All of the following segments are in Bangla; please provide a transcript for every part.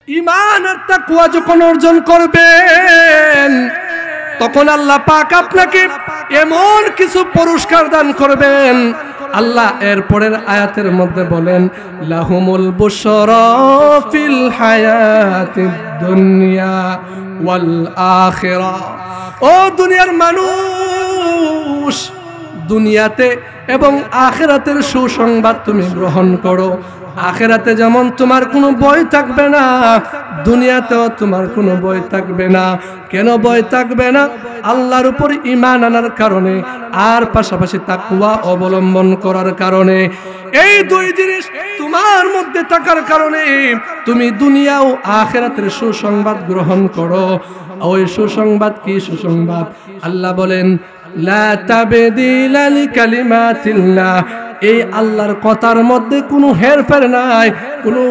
ঈমান আর তাকওয়া যখন অর্জন করবেন তখন আল্লাহ পাক আপনাকে এমন কিছু পুরস্কার দান করবেন। আল্লাহ এর পরের আয়াতের মধ্যে বলেন, লাহুমুল বুশরা ফিল হায়াতিদ দুনিয়া ওয়াল আখিরা। ও দুনিয়ার মানুষ, দুনিয়াতে এবং আখিরাতের সুসংবাদ তুমি গ্রহণ করো। আখিরাতে যেমন তোমার কোনো ভয় থাকবে না, দুনিয়াতেও তোমার কোনো ভয় থাকবে না। কেন ভয় থাকবে না? আল্লাহর উপর ঈমান আনার কারণে আর পাশাপাশি তাকওয়া অবলম্বন করার কারণে। এই দুই জিনিস তোমার মধ্যে থাকার কারণে তুমি দুনিয়া ও আখিরাতের সুসংবাদ গ্রহণ করো। ওই সুসংবাদ কি সুসংবাদ? আল্লাহ বলেন, লা তাবদীলা লিকালিমাতিল্লাহ। এই আল্লাহর কথার মধ্যে কোনো হেরফের নাই, কোনো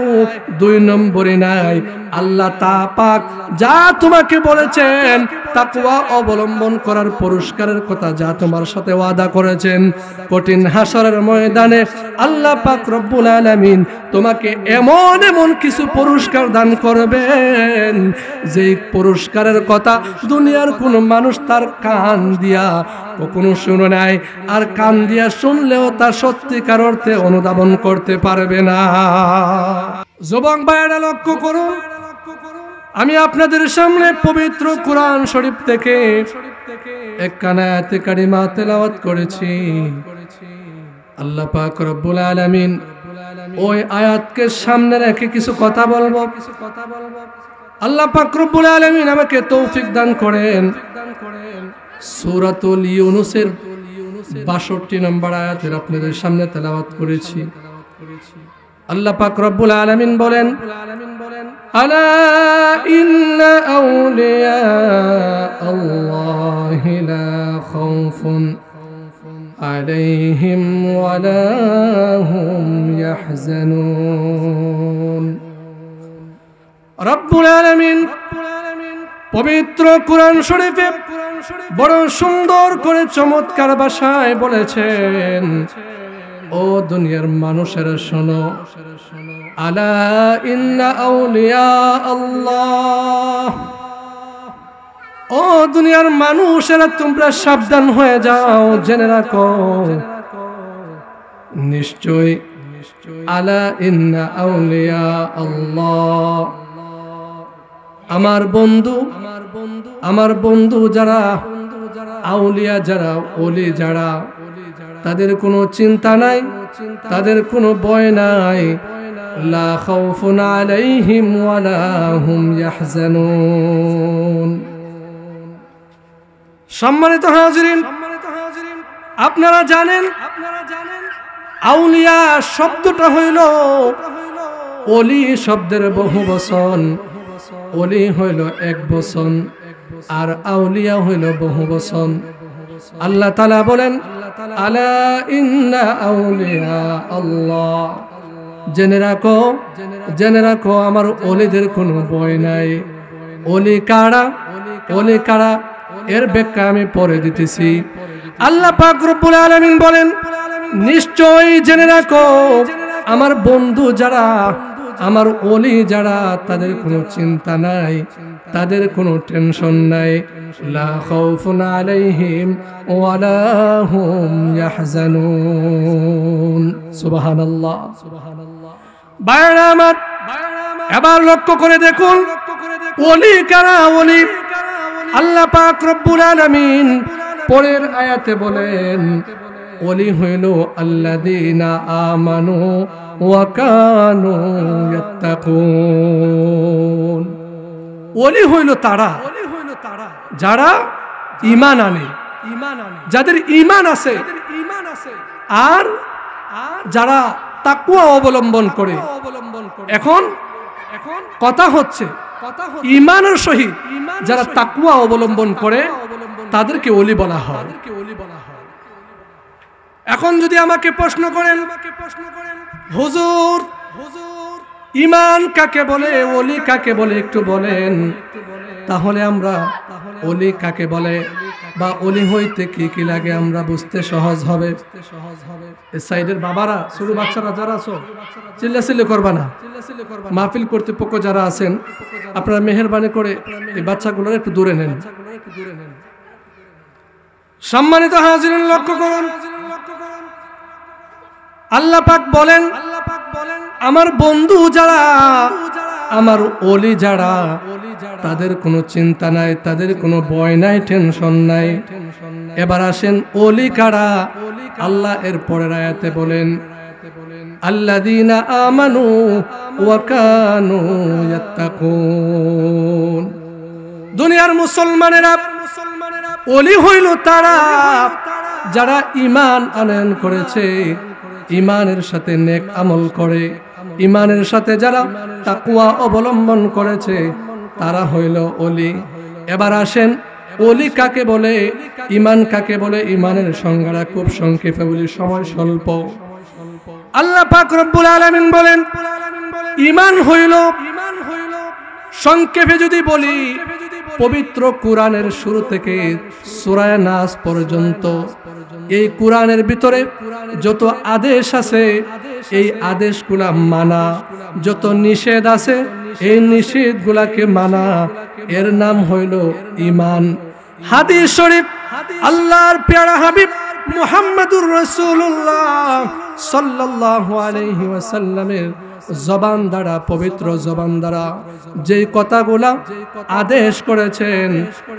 দুই নম্বরই নাই। আল্লাহ তা পাক যা তোমাকে বলেছেন, তাকওয়া অবলম্বন করার পুরস্কারের কথা যা তোমার সাথে ওয়াদা করেছেন, কঠিন হাসরের ময়দানে আল্লাহ পাক রব্বুল আলামিন তোমাকে এমন এমন কিছু পুরস্কার দান করবেন, যে পুরস্কারের কথা দুনিয়ার কোনো মানুষ তার কান দিয়া কখনো শুনে নাই, আর কান দিয়া শুনলেও তা সত্যিকার অর্থে অনুধাবন করতে পারবে না। যুবক ভাইয়েরা লক্ষ্য করুন, আমি আপনাদের সামনে পবিত্র কোরআন শরীফ থেকে একখানা আয়াতে কারিমা তেলাওয়াত করেছি। আল্লাহ পাক রব্বুল আলামিন ওই আয়াতকে সামনে রেখে কিছু কথা বলবো। আল্লাহ পাক রব্বুল আলামিন আমাকে তৌফিক দান করেন। সূরাতুল ইউনূসের ৬২ নম্বর আয়াতের আপনাদের সামনে তেলাওয়াত করেছি। আল্লাহ পাক রব্বুল আলামিন বলেন, আলা ইন্না আউলিয়া আল্লাহি লা খাউফুন আলাইহিম ওয়া লা হুম ইয়াহজানুন। রব্বুল আলামিন পবিত্র কোরআন শরীফে বড় সুন্দর করে চমৎকার ভাষায় বলেছেন, ও দুনিয়ার মানুষেরা শোনো, আলা ইন্না আউলিয়া আল্লাহ। ও দুনিয়ার মানুষেরা তোমরা সাবধান হয়ে যাও, জেনে রাখো, নিশ্চয় আলা ইন্না আউলিয়া আল্লাহ, আমার বন্ধু যারা, আউলিয়া যারা, ওলি যারা, তাদের কোনো চিন্তা নাই, তাদের কোনো ভয় নাই। লা খাউফুন আলাইহিম ওয়া লা হুম ইয়াহজানুন। সম্মানিত হাজিরিন, আপনারা জানেন আউলিয়া শব্দটা হইল ওলি শব্দের বহু বচন। ওলি হইল এক বচন আর আউলিয়া হইল বহু বচন। আল্লাহ তাআলা বলেন, আলা ইন্না আউলিয়া আল্লাহ, জেনে রাখো আমার ওলিদের কোনো ভয় নাই। ওলি কারা এর ব্যাখ্যা আমি পরে দিতেছি। আল্লাহ পাক রব্বুল আলামিন বলেন, নিশ্চয়ই জেনে রাখো আমার বন্ধু যারা, আমার ওলি যারা, তাদের কোনো চিন্তা নাই, তাদের কোনো টেনশন নাই। লা খাউফুন আলাইহিম ওয়া লা হুম ইয়াহজানুন। সুবহানাল্লাহ। ভাইরা আমার, এবার লক্ষ্য করে দেখুন ওলি কারা। ওলি আল্লাহ পাক রব্বুল আলামিন পরের আয়াতে বলেন, ওলি হইল আল্লাযীনা আমানু ওয়া কানু ইয়াত্তাকুন। ওলি হইল তারা যারা ঈমান আনে, যাদের ঈমান আছে, আর যারা তাকওয়া অবলম্বন করে। এখন কথা হচ্ছে ঈমানের সহিত যারা তাকওয়া অবলম্বন করে তাদেরকে ওলি বলা হয়। এখন যদি আমাকে প্রশ্ন করেন, হুজুর ঈমান কাকে বলে, ওলি কাকে বলে একটু বলেন, তাহলে আমরা ওলি কাকে বলে বা ওলি হইতে কি কি লাগে আমরা বুঝতে সহজ হবে। এই সাইডের বাবারা, ছোট বাচ্চারা যারা আছো, চিল্লাচিল্লি করবা না। মাহফিল কর্তৃপক্ষ যারা আছেন, আপনারা মেহেরবানি করে এই বাচ্চাগুলোর একটু দূরে নেন। সম্মানিত হাজিরিন, লক্ষ্য করুন, আল্লাহ পাক বলেন, আমার বন্ধু যারা, আমার ওলি যারা, তাদের কোনো চিন্তা নাই, তাদের কোনো ভয় নাই, টেনশন নাই। এবার আসেন ওলি কারা? আল্লাহ এর পরের আয়াতে বলেন, আল্লাযীনা আমানু ওয়া কানু ইয়াত্তাকুন। দুনিয়ার মুসলমানেরা, ওলি হইল তারা যারা ঈমান আনয়ন করেছে, ঈমানের সাথে নেক আমল করে, ঈমানের সাথে যারা তাকওয়া অবলম্বন করেছে, তারা হইল ওলি। এবার আসেন, ওলি কাকে বলে, ঈমান কাকে বলে? ঈমানের সংজ্ঞাটা খুব সংক্ষেপে বলি, সময় স্বল্প। আল্লাহ পাক রব্বুল আলামিন বলেন, ঈমান হইল, সংক্ষেপে যদি বলি, পবিত্র কোরআনের শুরু থেকে সূরা নাস পর্যন্ত এই কোরআনের ভিতরে যত আদেশ আছে, এই আদেশগুলা মানা, যত নিষেধ আছে এই নিষেধগুলাকে মানা, এর নাম হইল ঈমান। হাদিস শরীফ আল্লাহর প্যারা হাবিব মুহাম্মদুর রাসূলুল্লাহ সাল্লাল্লাহু আলাইহি ওয়াসাল্লামের জবান দ্বারা, পবিত্র জবান দ্বারা যেই কথাগুলা আদেশ করেছেন,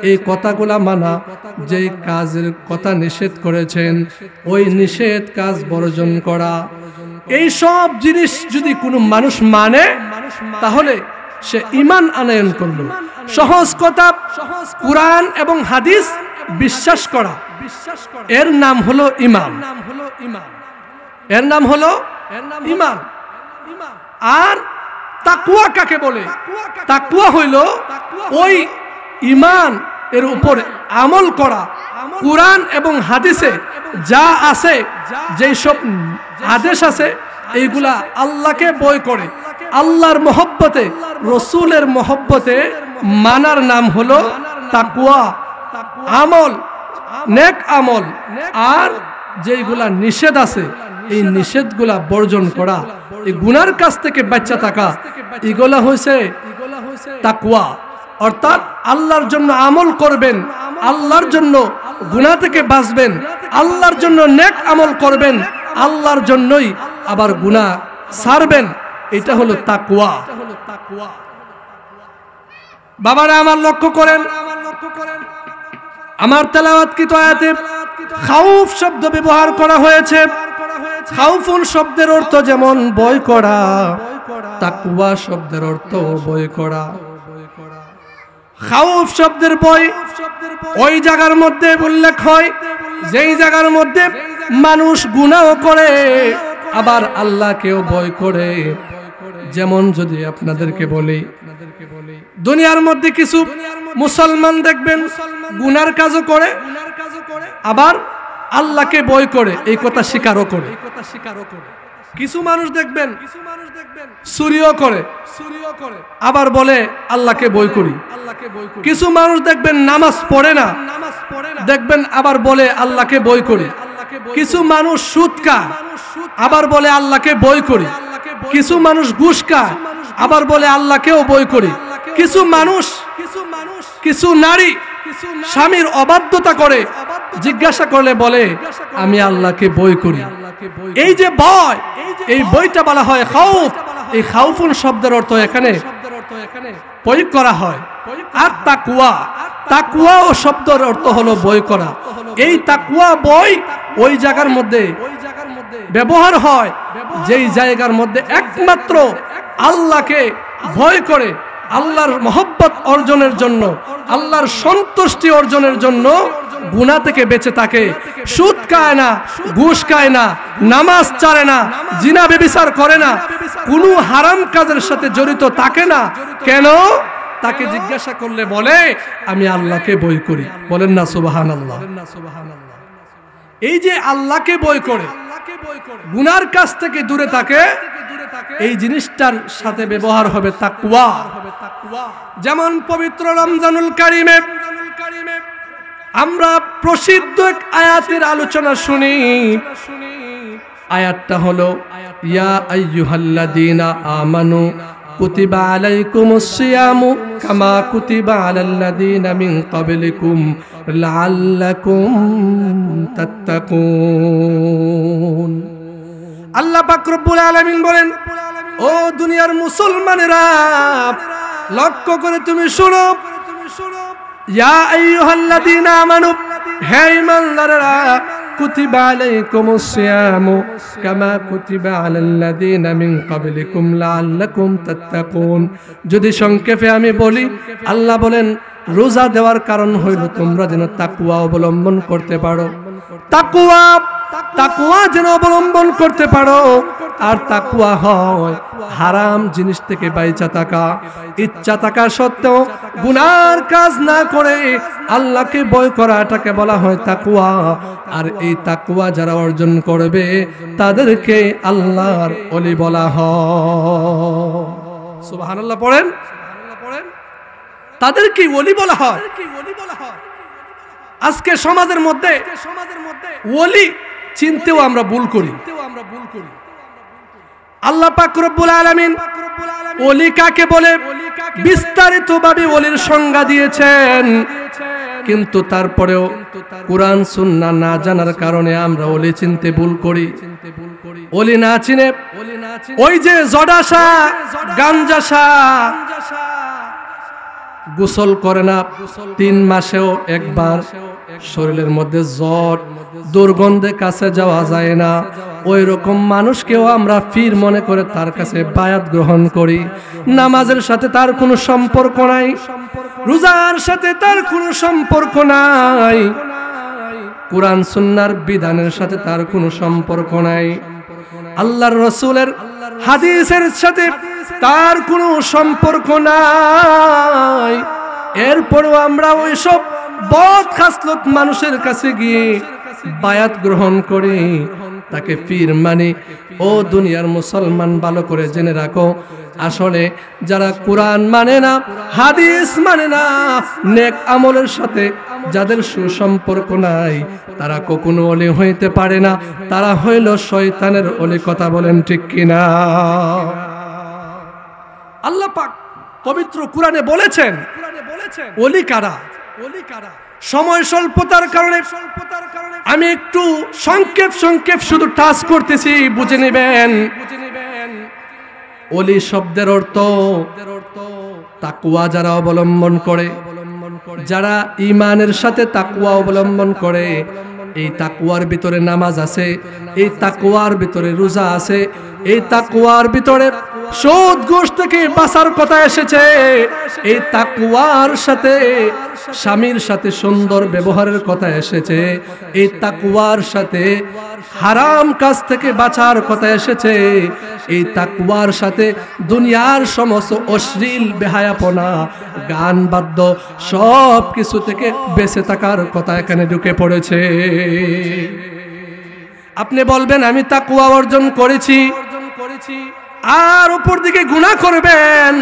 এই কথাগুলা মানা, যেই কাজের কথা নিষেধ করেছেন, ওই নিষেধ কাজ বর্জন করা। এই সব জিনিস যদি কোনো মানুষ মানে, তাহলে সে ঈমান আনয়ন করল। সহজ কথা, কুরআন এবং হাদিস বিশ্বাস করা, এর নাম হলো ঈমান। এর নাম হলো ঈমান। আর তাকওয়া কাকে বলে? তাকওয়া হইল ওই ঈমান এর উপর আমল করা। কুরআন এবং হাদিসে যা আছে, যেই সব আদেশ আছে, এইগুলা আল্লাহকে ভয় করে, আল্লাহর মহব্বতে, রসুলের মহব্বতে মানার নাম হলো তাকওয়া, আমল, নেক আমল। আর যেইগুলা নিষেধ আছে, এই নিষেধগুলা বর্জন করা, এই গুনার কাছ থেকে বাঁচা থাকা, এগুলা হইছে তাকওয়া। অর্থাৎ আল্লাহর জন্য আমল করবেন, আল্লাহর জন্য গুনাহ থেকে বাঁচবেন, আল্লাহর জন্য নেক আমল করবেন, আল্লাহর জন্যই আবার গুনাহ ছাড়বেন। এটা হলো তাকওয়া। বাবারা আমার লক্ষ্য করেন, আমার তেলাওয়াতকৃত আয়াতে খাউফ শব্দ ব্যবহার করা হয়েছে। খাউফুন শব্দের অর্থ যেমন ভয় করা, তাকওয়া শব্দের অর্থ ভয় করা। খাউফ শব্দের ভয় ওই জায়গার মধ্যে উল্লেখ হয় যেই জায়গার মধ্যে মানুষ গুনাহ করে, আবার আল্লাহকেও ভয় করে। যেমন যদি আপনাদেরকে বলি, দুনিয়ার মধ্যে কিছু মুসলমান দেখবেন গুনার কাজও করে, আবার আল্লাহকে ভয় করে, এই কথা স্বীকারও করে। কিছু মানুষ দেখবেন চুরিও করে, আবার বলে আল্লাহকে ভয় করি। কিছু মানুষ দেখবেন নামাজ পড়ে না, দেখবেন আবার বলে আল্লাহকে ভয় করি। কিছু মানুষ সুদ খায়, আবার বলে আল্লাহকে ভয় করি। কিছু মানুষ ঘুষ খায়, আবার বলে আল্লাহকেও ভয় করি। কিছু মানুষ, কিছু নারী স্বামীর অবাধ্যতা করে, জিজ্ঞাসা করলে বলে আমি আল্লাহকে ভয় করি। এই যে ভয়, এই ভয়টা বলা হয় খাউফ। এই খাউফুন শব্দের অর্থ এখানে প্রয়োগ করা হয়। আর তাকওয়া, তাকওয়া ও শব্দের অর্থ হলো ভয় করা। এই তাকওয়া ভয় ওই জায়গার মধ্যে ব্যবহার হয় যেই জায়গার মধ্যে একমাত্র আল্লাহকে ভয় করে, আল্লাহর মহব্বত অর্জনের জন্য, আল্লাহর সন্তুষ্টি অর্জনের জন্য গুনাহ থেকে বেঁচে থাকে। সুদ খায় না, ঘুষ খায় না, নামাজ ছাড়ে না, জিনা ব্যভিচার করে না, কোনো হারাম কাজের সাথে জড়িত থাকে না। কেন? তাকে জিজ্ঞাসা করলে বলে আমি আল্লাহকে ভয় করি। বলেন না সুবহানাল্লাহ। এই যে আল্লাহকে ভয় করে, গুনার কাছ থেকে দূরে থাকে, এই জিনিসটার সাথে ব্যবহার হবে তাকওয়া। যেমন পবিত্র রমজানুল কারিমে আমরা প্রসিদ্ধ এক আয়াতের আলোচনা শুনি। আয়াতটা হলো ইয়া আইয়ুহাল্লাযীনা আমানু কুতিবা আলাইকুমুস সিয়ামু কামা কুতিবা আলাল্লাযীনা মিন ক্বাবলিকুম লাআল্লাকুম তাত্তাকুন। আল্লাহ পাক রব্বুল আলামিন বলেন, ও দুনিয়ার মুসলমানেরা, লক্ষ্য করে তুমি শুনো, ইয়া আইয়ুহাল্লাযীনা আমানু, হে ঈমানদারেরা, কুতিবা আলাইকুমুস সিয়ামু কামা কুতিবা আলাল্লাযীনা মিন ক্বাবলিকুম লাআল্লাকুম তাত্তাকুন। যদি সংক্ষেপে আমি বলি, আল্লাহ বলেন রোজা দেওয়ার কারণ হইল তোমরা যেন তাকওয়া অবলম্বন করতে পারো। তাকওয়া যেন অবলম্বন করতে পারো। আর তাকওয়া হয় হারাম জিনিস থেকে বাইচা থাকা, ইচ্ছা থাকা সত্ত্বেও গুনার কাজ না করে আল্লাহকে ভয় করা, এটাকে বলা হয় তাকওয়া। আর এই তাকওয়া যারা অর্জন করবে তাদেরকে আল্লাহর ওলি বলা হয়। সুবহানাল্লাহ পড়েন। তাদেরকে ওলি বলা হয়। আজকে সমাজের মধ্যে ওলি চিনতেও আমরা ভুল করি। আল্লাহ পাক রব্বুল আলামিন ওলি কাকে বলে বিস্তারিতভাবে ওলির সংজ্ঞা দিয়েছেন, কিন্তু তারপরেও কুরআন সুন্নাহ না জানার কারণে আমরা ওলি চিনতে ভুল করি। ওলি না চিনে ওই যে জডাসা গাঞ্জাসা গোসল করে না, 3 মাসেও একবার, শরীরের মধ্যে জ্বর, দুর্গন্ধে কাছে যাওয়া যায় না, ওই রকম মানুষকেও আমরা পীর মনে করে তার কাছে বায়াত গ্রহণ করি। নামাজের সাথে তার কোনো সম্পর্ক নাই, রোজার সাথে তার কোনো সম্পর্ক নাই, কুরআন সুন্নাহর বিধানের সাথে তার কোনো সম্পর্ক নাই, আল্লাহর রাসূলের হাদিসের সাথে তার কোনো সম্পর্ক নাই। এরপরেও আমরা ওইসব বদ খাসলত মানুষের কাছে গিয়ে বায়াত গ্রহণ করি, তাকে পীর মানি। ও দুনিয়ার মুসলমান, ভালো করে জেনে রাখো, আসলে যারা কুরআন মানে না, হাদিস মানে না, নেক আমলের সাথে যাদের সুসম্পর্ক নাই, তারা কখনো ওলি হইতে পারে না। তারা হইল শয়তানের ওলি। কথা বলেন ঠিক কিনা? আল্লাহ পাক পবিত্র কুরআনে বলেছেন ওলি কারা। সময় স্বল্পতার কারণে আমি একটু সংক্ষেপ শুধু টাচ করতেছি, বুঝে নেবেন। ওলি শব্দের অর্থ তাকওয়া যারা অবলম্বন করে, যারা ঈমানের সাথে তাকওয়া অবলম্বন করে। এই তাকওয়ার ভিতরে নামাজ আছে, এই তাকওয়ার ভিতরে রোজা আছে, এই তাকওয়ার ভিতরে সুদ ঘুষ থেকে বাঁচার কথা এসেছে, এই তাকওয়ার সাথে স্বামীর সাথে সুন্দর ব্যবহারের কথা এসেছে, এই তাকওয়ার সাথে হারাম কাজ থেকে বাঁচার কথা এসেছে, এই তাকওয়ার সাথে দুনিয়ার সমস্ত অশ্লীল বেহায়াপনা, গান বাদ্য সব কিছু থেকে বেঁচে থাকার কথা এখানে ঢুকে পড়েছে। আপনি বলবেন আমি তাকওয়া অর্জন করেছি, আর উপর দিকে গুনাহ করবেন,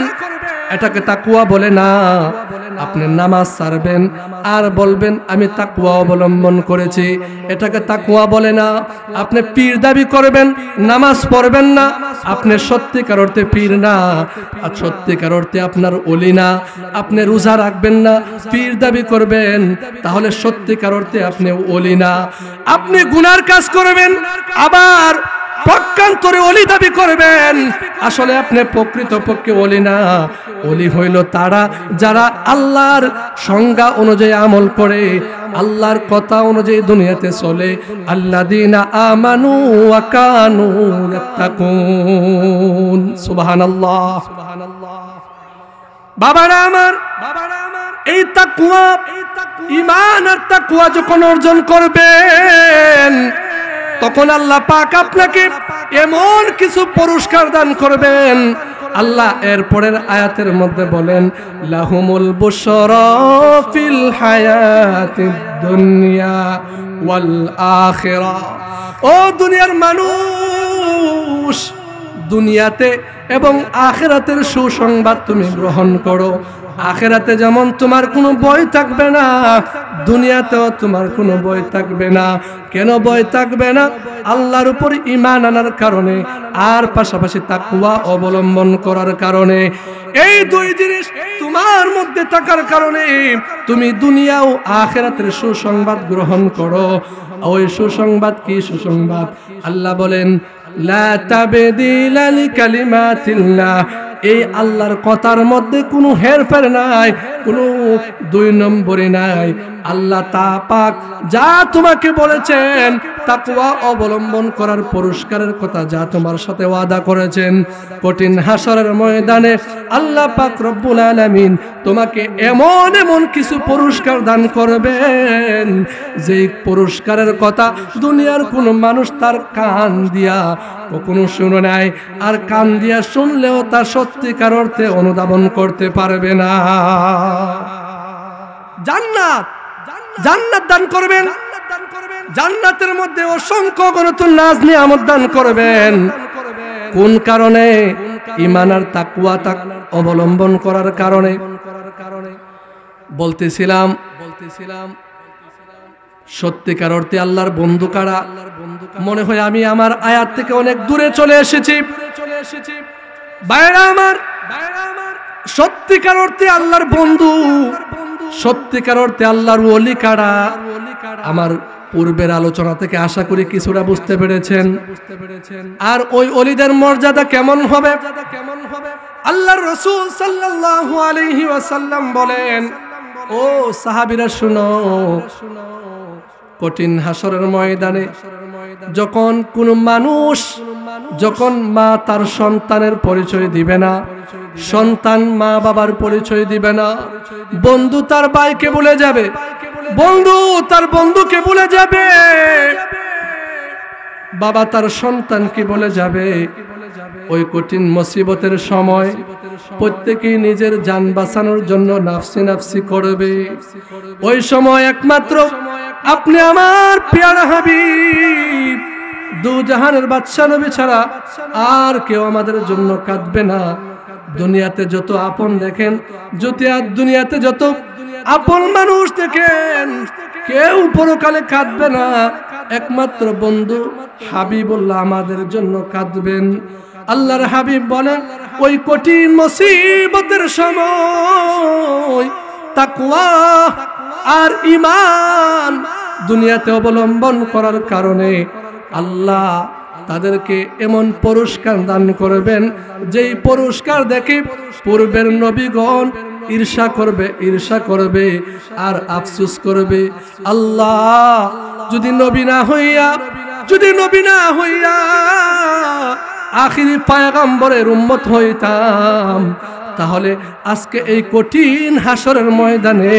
এটাকে তাকওয়া বলে না। আপনি নামাজ ছাড়বেন আর বলবেন আমি তাকওয়া অবলম্বন করেছি, এটাকে তাকওয়া বলে না। আপনি পীর দাবি করবেন, নামাজ পড়বেন না, আপনি সত্যিকার অর্থে পীর না, আর সত্যিকার অর্থে আপনার ওলি না। আপনি রোজা রাখবেন না, পীর দাবি করবেন, তাহলে সত্যিকার অর্থে আপনি ওলি না। আপনি গুনার কাজ করবেন, আবার পক্ষান্তরে ওলি দাবি করবেন, আসলে আপনি প্রকৃতপক্ষে ওলি না। ওলি হইল তারা যারা আল্লাহর সংজ্ঞা অনুযায়ী আমল করে, আল্লাহর কথা অনুযায়ী দুনিয়াতে চলে। আল্লাযীনা আমানু ওয়া কানু ইয়াত্তাকুন। সুবহানাল্লাহ। বাবারা আমার, এই তাকওয়া, ঈমান আর তাকওয়া যখন অর্জন করবেন, তখন আল্লাহ পাক আপনাকে এমন কিছু পুরস্কার দান করবেন। আল্লাহ এরপরের আয়াতের মধ্যে বলেন লাহুমুল বুশরা ফিল হায়াতিদ দুনিয়া ওয়াল আখিরা। ও দুনিয়ার মানুষ, দুনিয়াতে এবং আখিরাতের সুসংবাদ তুমি গ্রহণ করো। আখিরাতে যেমন তোমার কোনো ভয় থাকবে না, দুনিয়াতেও তোমার কোনো ভয় থাকবে না। কেন ভয় থাকবে না? আল্লাহর উপর ঈমান আনার কারণে আর পাশাপাশি তাকওয়া অবলম্বন করার কারণে। এই দুই জিনিস তোমার মধ্যে থাকার কারণে তুমি দুনিয়া ও আখিরাতের সুসংবাদ গ্রহণ করো। ওই সুসংবাদ কি সুসংবাদ? আল্লাহ বলেন, লা তাবদীলা লিকালিমাতিল্লাহ। এই আল্লাহর কথার মধ্যে কোনো হেরফের নাই, কোনো দুই নম্বরই নাই। আল্লাহ পাক যা তোমাকে বলেছেন, তাকওয়া অবলম্বন করার পুরস্কারের কথা যা তোমার সাথে ওয়াদা করেছেন, কঠিন হাসরের ময়দানে আল্লাহ পাক রব্বুল আলামিন তোমাকে এমন এমন কিছু পুরস্কার দান করবেন, যেই পুরস্কারের কথা দুনিয়ার কোনো মানুষ তার কান দিয়া কখনো শুনে নাই, আর কান দিয়া শুনলেও তা সত্যিকার অর্থে অনুধাবন করতে পারবে না। জান্নাত জান্নাত দান করবেন, জান্নাতের মধ্যে অসংখ্য গণতুন নাজ নিয়ামত দান করবেন। কোন কারণে? ঈমান আর তাকওয়া অবলম্বন করার কারণে। বলতেছিলাম সত্যিকার অর্থে আল্লাহর বন্ধু কারা? মনে হয় আমি আমার আয়াত থেকে অনেক দূরে চলে এসেছি। ভাইরা আমার, সত্যিকার অর্থে আল্লাহর বন্ধু, সত্যিকার অর্থে আল্লাহর ওলি কারা? আমার পূর্বের আলোচনা থেকে আশা করি কিছুটা বুঝতে পেরেছেন। আর ওই ওলিদের মর্যাদা কেমন হবে? আল্লাহর রাসূল সাল্লাল্লাহু আলাইহি ওয়াসাল্লাম বলেন, ও সাহাবীরা শুনো, কঠিন হাসরের ময়দানে যখন কোন মানুষ, যখন মা তার সন্তানের পরিচয় দিবে না, সন্তান মা বাবার পরিচয় দিবে না, বন্ধু তার ভাইকে ভুলে যাবে, বন্ধু তার বন্ধুকে ভুলে যাবে, বাবা তার সন্তানকে বলে যাবে, ওই কঠিন মুসিবতের সময় প্রত্যেকেই নিজের জান বাঁচানোর জন্য নাফসি নাফসি করবে। ওই সময় একমাত্র আপনি আমার প্যারা হাবিব দু জাহানের বাদশা নবী ছাড়া আর কেউ আমাদের জন্য কাঁদবে না। দুনিয়াতে যত আপন দেখেন, দুনিয়াতে যত আপন মানুষ দেখেন, কেউ পরকালে কাঁদবে না। একমাত্র বন্ধু হাবিবুল্লাহ আমাদের জন্য কাঁদবেন। আল্লাহর হাবিব বলেন, ওই কঠিন মুসিবতের সময় তাকওয়া আর ঈমান দুনিয়াতে অবলম্বন করার কারণে আল্লাহ তাদেরকে এমন পুরস্কার দান করবেন, যেই পুরস্কার দেখে পূর্বের নবীগণ ঈর্ষা করবে আর আফসোস করবে। আল্লাহ, যদি নবী না হইয়া আখিরি পয়গম্বরের উম্মত হইতাম, তাহলে আজকে এই কঠিন হাসরের ময়দানে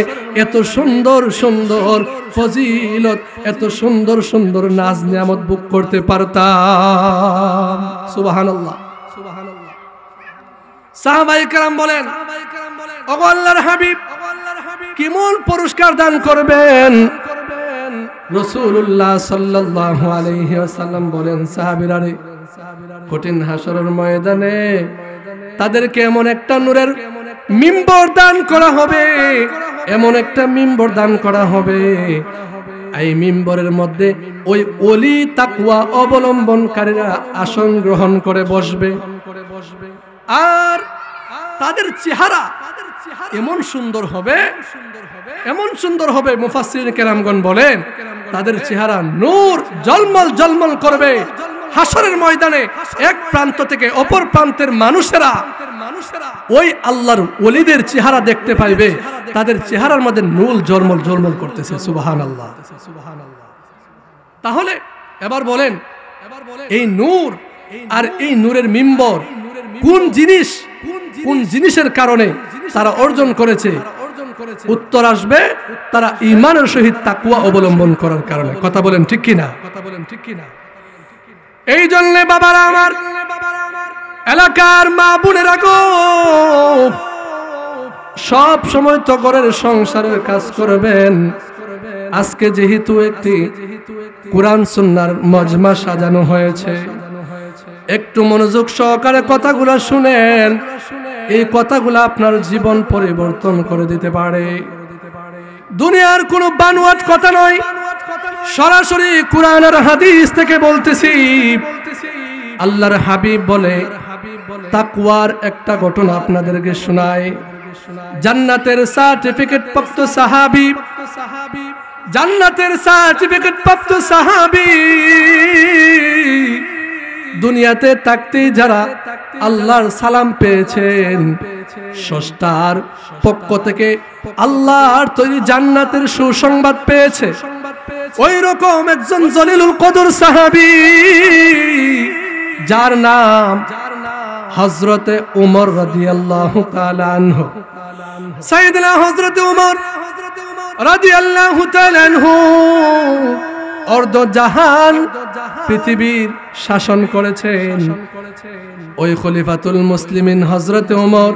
এত সুন্দর সুন্দর ফজিলত, এত সুন্দর সুন্দর নাজ নিয়ামত ভোগ করতে পারতাম। সুবহানাল্লাহ, সুবহানাল্লাহ। সাহাবায়ে কেরাম বলেন, ওগো আল্লাহর হাবিব, কেমন পুরস্কার দান করবেন? রাসূলুল্লাহ সাল্লাল্লাহু আলাইহি ওয়াসাল্লাম বলেন, সাহাবীরা রে, কঠিন হাসরের ময়দানে তাদেরকে এমন একটা নূরের মিম্বর দান করা হবে, এমন একটা মিম্বর দান করা হবে, এই মিম্বরের মধ্যে ওই ওলি তাকওয়া অবলম্বনকারীরা আসন গ্রহণ করে বসবে। আর তাদের চেহারা এমন সুন্দর হবে, এমন সুন্দর হবে, মুফাসসিরিন কেরামগণ বলেন তাদের চেহারা নূর জলমল জলমল করবে। হাসরের ময়দানে এক প্রান্ত থেকে অপর প্রান্তের মানুষেরা ওই আল্লাহর ওলিদের চেহারা দেখতে পাইবে, তাদের চেহারার মধ্যে নূর জলমল জলমল করতেছে। সুবহানাল্লাহ, সুবহানাল্লাহ। তাহলে এবার বলেন, এই নূর আর এই নূরের মিম্বর কোন জিনিসের কারণে তারা অর্জন করেছে? উত্তর আসবে, তারা ঈমানের সহিত তাকওয়া অবলম্বন করার কারণে। কথা বলেন ঠিক কিনা? এই জন্য বাবারা আমার, এলাকার মা বোনেরা গো, সব সময় তো ঘরের সংসারের কাজ করবেন। আজকে যেহেতু একটি কুরআন সুন্নাহর মজমা সাজানো হয়েছে, একটু মনোযোগ সহকারে কথাগুলো শুনেন। এই কথাগুলো আপনার জীবন পরিবর্তন করে দিতে পারে। দুনিয়ার কোনো বানোয়াট কথা নয়, সরাসরি কোরআন আর হাদিস থেকে বলতেছি। আল্লাহর হাবিব বলে, তাকওয়ার একটা ঘটনা আপনাদেরকে শোনায়। জান্নাতের সার্টিফিকেট প্রাপ্ত সাহাবী, জান্নাতের সার্টিফিকেট প্রাপ্ত সাহাবী, দুনিয়াতে থাকতেই যারা আল্লাহর সালাম পেয়েছেন, স্রষ্টার পক্ষ থেকে আল্লাহর তৈরি জান্নাতের সুসংবাদ পেয়েছে, ওই রকম একজন জলিলুল কদর সাহাবী, যার নাম হযরতে উমর রাদিয়াল্লাহু তাআলা আনহু। সাইয়েদনা হযরতে উমর রাদিয়াল্লাহু তাআলা আনহু অর্ধ জাহান পৃথিবীর শাসন করেছেন। ওই খলিফাতুল মুসলিমিন হযরতে উমর,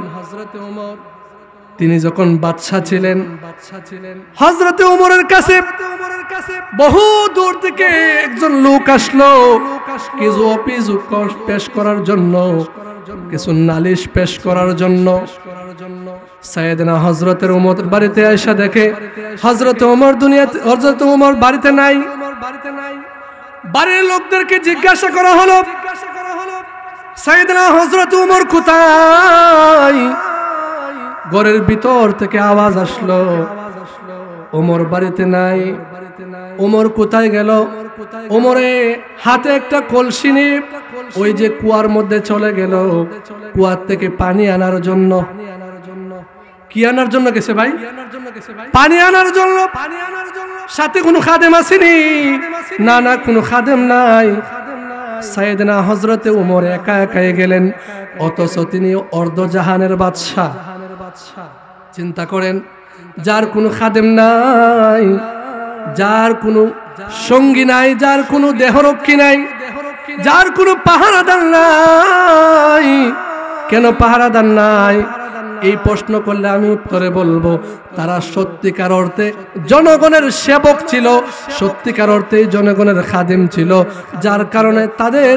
তিনি যখন বাদশা ছিলেন, হযরতে উমরের কাছে বহু দূর থেকে একজন লোক আসলো কিছু অভিযোগ পেশ করার জন্য, কিছু নালিশ পেশ করার জন্য। সাইয়েদনা হযরতের উমর বাড়িতে আয়েশা দেখে হযরত উমর দুনিয়াতে, হযরত উমর বাড়িতে নাই। বাড়ির লোকদেরকে জিজ্ঞাসা করা হলো, সাইয়েদনা হযরত উমর কোথায়? ঘরের ভিতর থেকে আওয়াজ আসলো, ওমর বাড়িতে নাই। ওমর কোথায় গেল? ওমরে হাতে একটা কলসি নিয়ে ওই যে কুয়ার মধ্যে চলে গেল, কুয়ার থেকে পানি আনার জন্য। কি আনার জন্য গেছে ভাই? পানি আনার জন্য। সাথে কোনো খাদেম আসেনি? না না, কোনো খাদেম নাই। সাইয়েদনা হযরতে উমর একা একাই গেলেন, অথচ তিনি অর্ধজাহানের বাদশা। চিন্তা করেন, যার কোনো খাদেম নাই, যার কোনো সঙ্গী নাই, যার কোনো দেহরক্ষী নাই, যার কোনো পাহারাদার নাই। কেন পাহারাদার নাই? এই প্রশ্ন করলে আমি উত্তরে বলবো, তারা সত্যিকার অর্থে জনগণের সেবক ছিল, সত্যিকার অর্থে জনগণের খাদেম ছিল, যার কারণে তাদের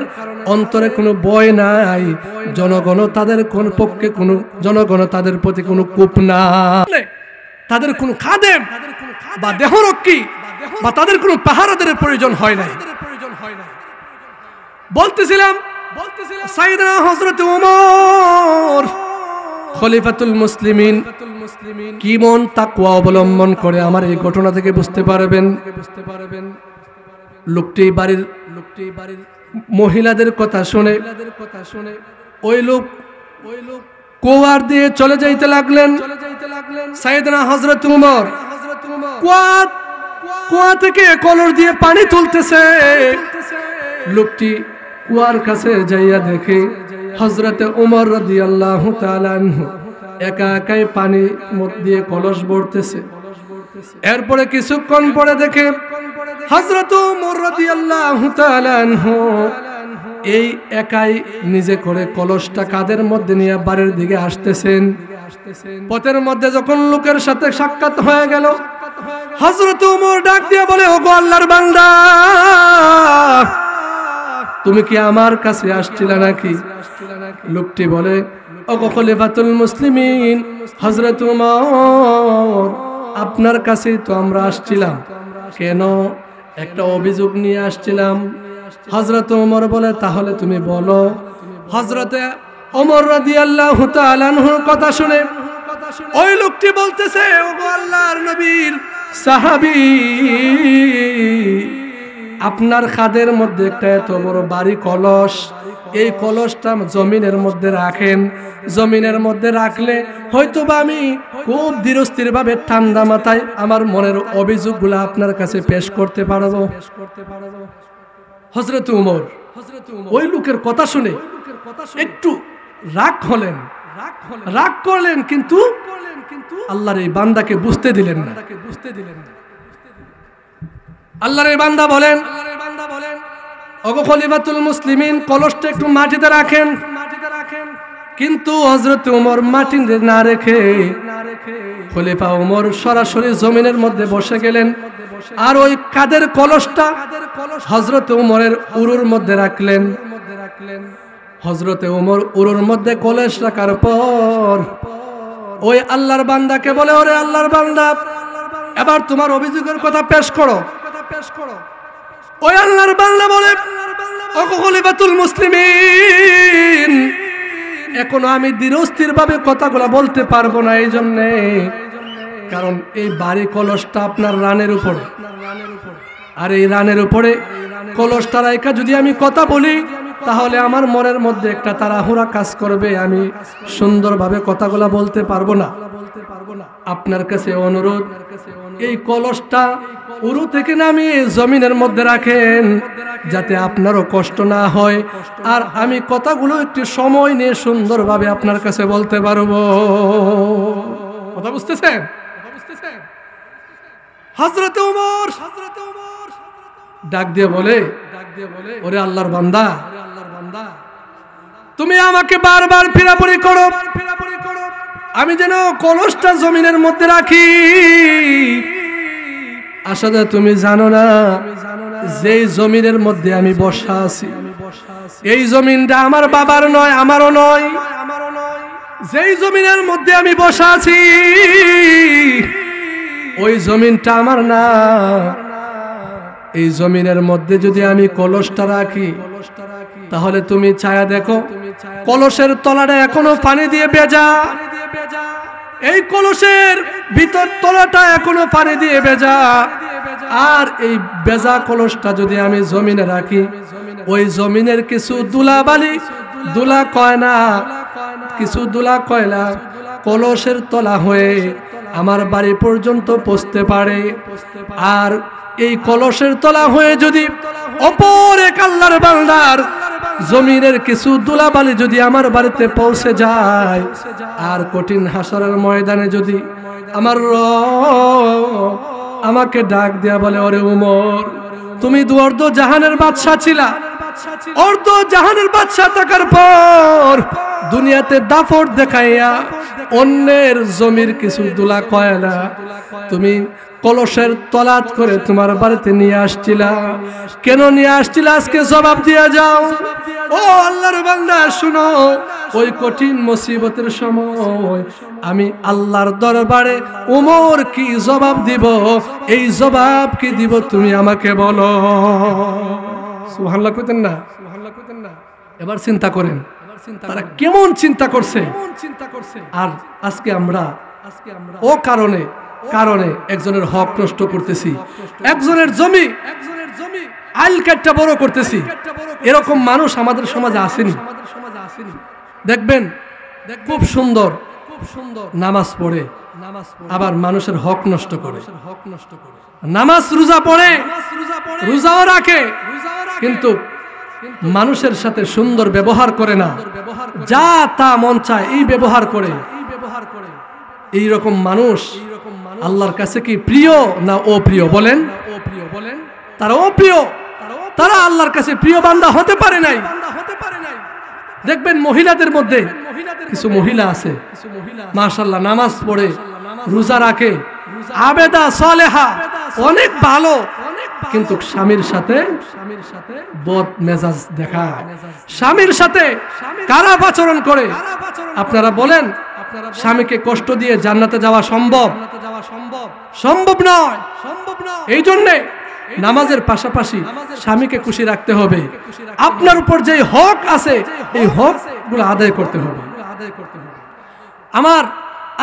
অন্তরে কোনো ভয় নাই। জনগণও তাদের কোন পক্ষে কোনো, জনগণও তাদের প্রতি কোনো কূপ নাই। তাদের কোনো খাদেম বা দেহরক্ষী বা তাদের কোনো পাহারাদারের প্রয়োজন হয় নাই। বলতেছিলাম সাইয়েদনা হযরতে ওমর খলিফাতুল মুসলিমিন কি মন তাকওয়া অবলম্বন করে আমার এই ঘটনা থেকে বুঝতে পারবেন। লোকটি বাড়ির মহিলাদের কথা শুনে ওই লোক কুয়ার দিয়ে চলে যাইতে লাগলেন। সাইয়েদনা হযরত উমর কুয়া থেকে কলস দিয়ে পানি তুলতেছে। লোকটি কুয়ার কাছে যাইয়া দেখে হযরতে উমর রাদিয়াল্লাহু তাআলা আনহু একা একাই পানি দিয়ে কলস ভরতেছে। এরপরে কিছুক্ষণ পরে দেখে হযরত উমর রাদিয়াল্লাহু তাআলা আনহু এই একাই নিজে করে কলসটা কাঁধের মধ্যে নিয়ে বাড়ির দিকে আসতেছেন। পথের মধ্যে যখন লোকের সাথে সাক্ষাৎ হয়ে গেল, হযরত উমর ডাক দিয়ে বলে, ওগো আল্লাহর বান্দা, তুমি কি আমার কাছে আসছিলে নাকি? লোকটি বলে, ওগো খলিফাতুল মুসলিমিন হযরত উমর, আপনার কাছেই তো আমরা আসছিলাম। কেন? একটা অভিযোগ নিয়ে আসছিলাম। হযরত উমর বলে, তাহলে তুমি বলো। হযরতে ওমর রাদিয়াল্লাহু তাআলা আনহুর কথা শুনে ওই লোকটি বলতেছে, ওগো আল্লাহর নবীর সাহাবী, আপনার খাদের মধ্যে একটা এত বড় বাড়ি কলস, এই কলসটা জমিনের মধ্যে রাখেন। জমিনের মধ্যে রাখলে হয়তোবা আমি খুব ধীরস্থির ভাবে ঠান্ডা মাথায় আমার মনের অভিযোগগুলো আপনার কাছে পেশ করতে পারবো। হযরত উমর ওই লোকের কথা শুনে একটু রাগ হলেন, রাগ করলেন, কিন্তু আল্লাহর এই বান্দাকে বুঝতে দিলেন না। আল্লাহর এই বান্দা বলেন, ওগো খলিফাতুল মুসলিমিন, কলসটা একটু মাটিতে রাখেন। কিন্তু হযরত উমর মাটিতে না রেখে খলিফা উমর সরাসরি জমিনের মধ্যে বসে গেলেন, আর ওই কাদের কলসটা হযরত উমরের উরুর মধ্যে রাখলেন। হযরতে উমর উরুর মধ্যে কলস রাখার পর ওই আল্লাহর বান্দাকে বলে, ওরে আল্লাহর বান্দা, এবার তোমার অভিযোগের কথা পেশ করো। ওই আল্লাহর বান্দা বলে, ও খলিফাতুল মুসলিমিন, এখনো আমি দৃঢ়স্থির ভাবে কথাগুলো বলতে পারবো না। এই জন্যে, কারণ এই বাড়ি কলসটা আপনার রানের উপরে, আর এই রানের উপরে কলসটা রাইখা যদি আমি কথা বলি, তাহলে আমার মনের মধ্যে একটা তাড়াহুড়া কাজ করবে, আমি সুন্দরভাবে কথাগুলো বলতে পারবো না। আপনার কাছে অনুরোধ, এই কলসটা উরু থেকে নামিয়ে জমিনের মধ্যে রাখেন, যাতে আপনারও কষ্ট না হয়, আর আমি কথাগুলো একটু সময় নিয়ে সুন্দরভাবে আপনার কাছে বলতে পারবো। কথা বুঝতেছেন? হযরত ওমর ডাক দিয়ে বলে, ওরে আল্লাহর বান্দা, তুমি আমাকে বারবার ফিরাফিরি করো, আমি যেন কলসটা জমিনের মধ্যে রাখি। আসলে তুমি জানো না, যেই জমিনের মধ্যে আমি বসা আছি, এই জমিনটা আমার বাবার নয়, আমারও নয়। যেই জমিনের মধ্যে আমি বসা আছি, ওই জমিনটা আমার না। এই জমিনের মধ্যে যদি আমি কলসটা রাখি, তাহলে তুমি ছায়া দেখো, কলসের তলাটা এখনো পানি দিয়ে ভেজা, এই কলসের ভিতর তলাটা এখনো পানি দিয়ে ভেজা। আর এই ভেজা কলসটা যদি আমি জমিনে রাখি, ওই জমিনের কিছু ধুলাবালি, ধুলা কয়না, কিছু ধুলা কয়লা কলসের তলা হয়ে আমার বাড়ি পর্যন্ত পৌঁছতে পারে। আর এই কলসের তলা হয়ে যদি অপর এক আল্লাহর বান্দার জমিনের কিছু ধুলাবালি যদি আমার বাড়িতে পৌঁছে যায়, আর কঠিন হাসরের ময়দানে যদি আমার রব আমাকে ডাক দেয়া বলে, ওরে উমর, তুমি অর্ধ জাহানের বাদশা ছিলা, অর্ধ জাহানের বাদশা থাকার পর দুনিয়াতে দাপট দেখাইয়া অন্যের জমির কিছু ধুলা কয়লা তুমি কলসের তলাত করে তোমার বাড়িতে নিয়ে আসছিলা, কেন নিয়ে আসছিলা? আজকে জবাব দিয়া যাও। ও আল্লাহর বান্দা, শুনো, ওই কঠিন মুসিবতের সময় আমি আল্লাহর দরবারে ওমর কি জবাব দিব, এই জবাব কি দিব তুমি আমাকে বলো। সুবহানাল্লাহ কইতেন না? এবার চিন্তা করেন তারা কেমন চিন্তা করছে। আর আজকে আমরা ও কারণে একজনের হক নষ্ট করতেছি, একজনের জমি আইল কাটটা বড় করতেছি। এরকম মানুষ আমাদের সমাজে আসেনি। দেখবেন খুব সুন্দর নামাজ পড়ে, আবার মানুষের হক নষ্ট করে। নামাজ রোজা পড়ে, রোজাও রাখে, কিন্তু মানুষের সাথে সুন্দর ব্যবহার করে না, যা তা মন চায় এই ব্যবহার করে। এই রকম মানুষ আল্লাহর কাছে কি প্রিয় না অপ্রিয়? বলেন। তারা অপ্রিয়, তারা আল্লাহর কাছে প্রিয় বান্দা হতে পারে নাই। দেখবেন মহিলাদের মধ্যে কিছু মহিলা আছে, মাশাআল্লাহ, নামাজ পড়ে, রোজা রাখে, আবেদা সালেহা, অনেক ভালো, কিন্তু স্বামীর সাথে বদ মেজাজ দেখায়, স্বামীর সাথে খারাপ আচরণ করে। আপনারা বলেন, স্বামীকে কষ্ট দিয়ে জান্নাতে যাওয়া সম্ভব? সম্ভব নয়। এই জন্যে নামাজের পাশাপাশি স্বামীকে খুশি রাখতে হবে। আপনার উপর যে হক আছে, এই হক গুলো আদায় করতে হবে। আমার